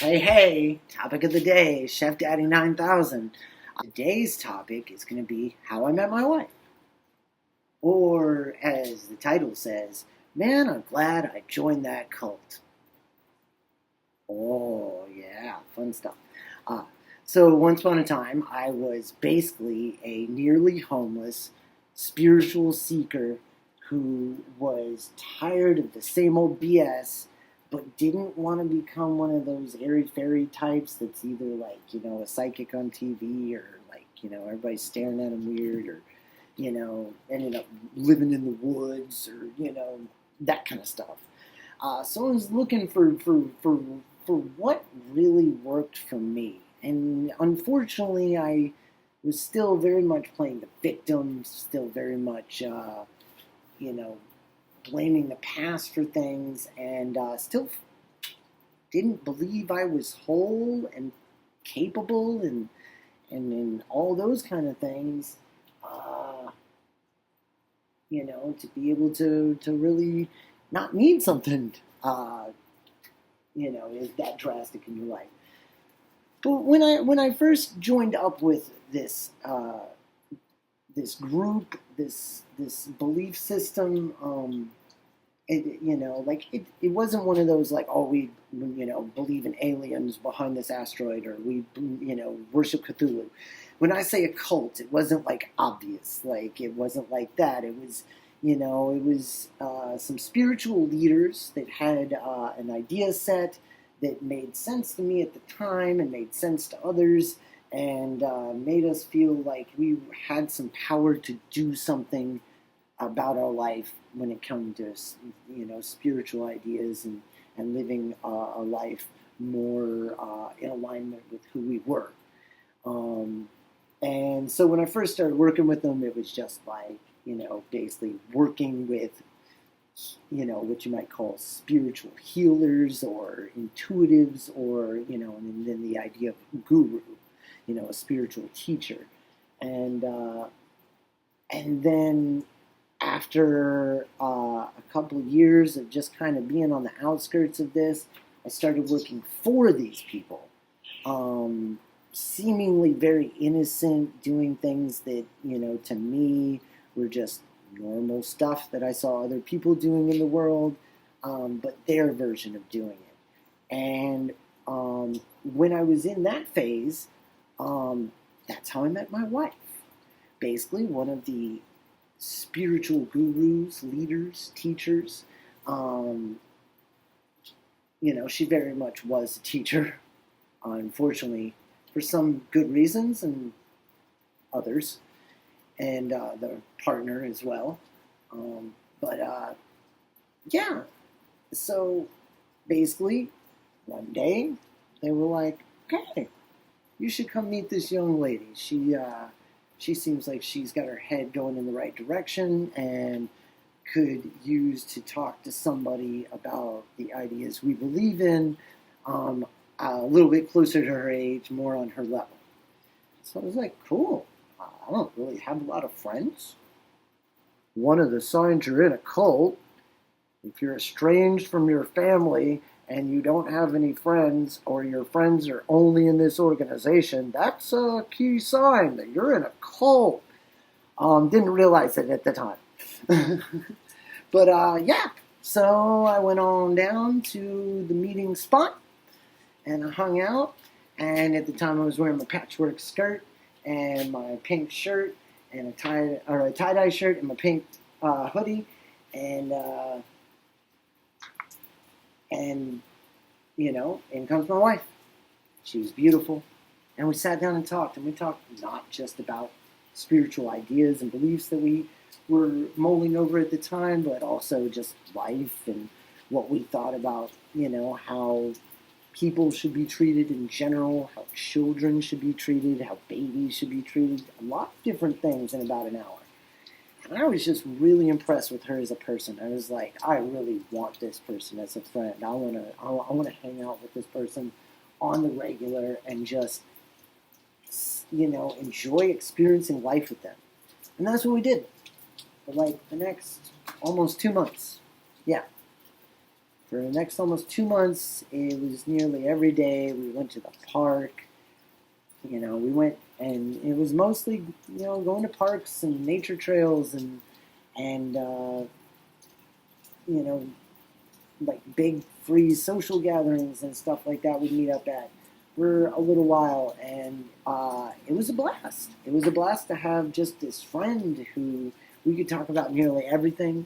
Hey, topic of the day, Chef Daddy 9000. Today's topic is going to be how I met my wife. Or, as the title says, man, I'm glad I joined that cult. Oh, yeah, fun stuff. Uh, so, once upon a time, I was basically a nearly homeless spiritual seeker who was tired of the same old BS but didn't want to become one of those airy fairy types that's either like, a psychic on TV or like, everybody's staring at him weird or, ended up living in the woods or, that kind of stuff. So I was looking for what really worked for me. And unfortunately, I was still very much playing the victim, still very much, you know, blaming the past for things, and still didn't believe I was whole and capable and all those kind of things. To be able to really not need something, is that drastic in your life. But when I first joined up with this group, this belief system, it wasn't one of those like, oh, we believe in aliens behind this asteroid, or we worship Cthulhu. When I say a cult, it wasn't like obvious, like it wasn't like that. It was some spiritual leaders that had an idea set that made sense to me at the time and made sense to others, and made us feel like we had some power to do something about our life when it comes to spiritual ideas and living a life more in alignment with who we were. And so when I first started working with them, it was just like basically working with what you might call spiritual healers or intuitives, or and then the idea of guru, a spiritual teacher, and then after a couple of years of just kind of being on the outskirts of this, I started working for these people, seemingly very innocent, doing things that to me were just normal stuff that I saw other people doing in the world, but their version of doing it. And when I was in that phase, that's how I met my wife. Basically, one of the spiritual gurus, leaders, teachers. She very much was a teacher, unfortunately, for some good reasons and others, and the partner as well. Yeah, so basically, one day they were like, "Okay, you should come meet this young lady. She seems like she's got her head going in the right direction and could use to talk to somebody about the ideas we believe in, a little bit closer to her age, more on her level." So I was like, cool. I don't really have a lot of friends. One of the signs you're in a cult, if you're estranged from your family and you don't have any friends, or your friends are only in this organization, that's a key sign that you're in a cult. Didn't realize it at the time. But yeah, so I went on down to the meeting spot and I hung out. And at the time I was wearing my patchwork skirt and my pink shirt and a tie-dye shirt and my pink hoodie, and in comes my wife. She was beautiful, and we sat down and talked not just about spiritual ideas and beliefs that we were mulling over at the time, but also just life and what we thought about, how people should be treated in general, how children should be treated, how babies should be treated, a lot of different things in about an hour. And I was just really impressed with her as a person. I was like, I really want this person as a friend. I want to hang out with this person on the regular and just, enjoy experiencing life with them. And that's what we did for like the next almost 2 months. Yeah. For the next almost 2 months, it was nearly every day. We went to the park. We went, and it was mostly, going to parks and nature trails and like big free social gatherings and stuff like that we'd meet up at for a little while, and it was a blast. It was a blast to have just this friend who we could talk about nearly everything,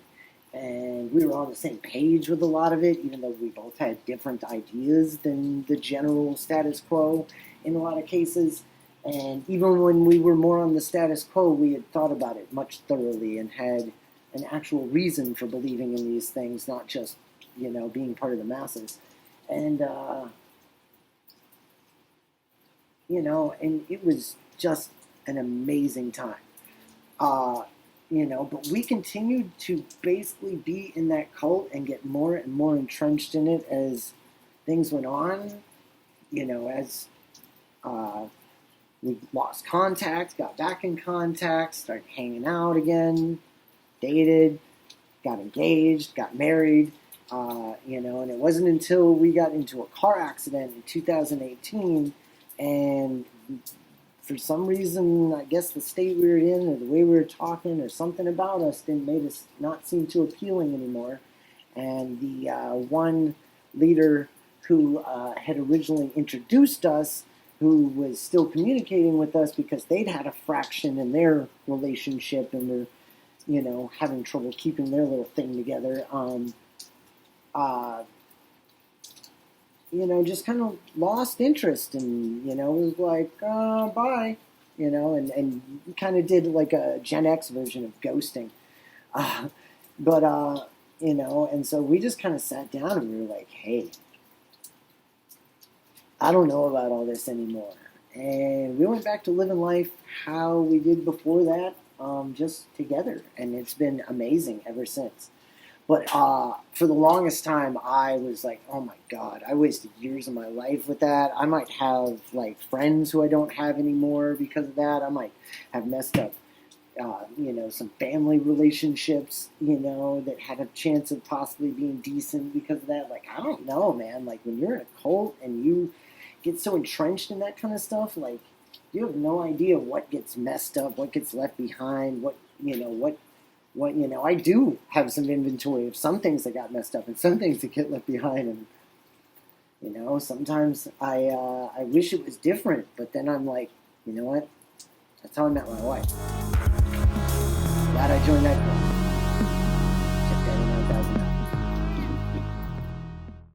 and we were on the same page with a lot of it, even though we both had different ideas than the general status quo in a lot of cases. And even when we were more on the status quo, we had thought about it much thoroughly and had an actual reason for believing in these things, not just, being part of the masses. And, and it was just an amazing time. But we continued to basically be in that cult and get more and more entrenched in it as things went on, as we lost contact, got back in contact, started hanging out again, dated, got engaged, got married, and it wasn't until we got into a car accident in 2018, and for some reason, I guess the state we were in or the way we were talking or something about us didn't made us not seem too appealing anymore. And the one leader who had originally introduced us, who was still communicating with us because they'd had a fraction in their relationship and were, having trouble keeping their little thing together, just kind of lost interest and, was like, bye, and kind of did like a Gen X version of ghosting. And so we just kind of sat down and we were like, hey, I don't know about all this anymore. And we went back to living life how we did before that, just together. And it's been amazing ever since. But for the longest time, I was like, oh my God, I wasted years of my life with that. I might have like friends who I don't have anymore because of that. I might have messed up, some family relationships, that had a chance of possibly being decent because of that. Like, I don't know, man. Like, when you're in a cult and you get so entrenched in that kind of stuff, like, you have no idea what gets messed up, what gets left behind, what I do have some inventory of some things that got messed up and some things that get left behind. And, sometimes I wish it was different, but then I'm like, you know what? That's how I met my wife. Glad I joined that club.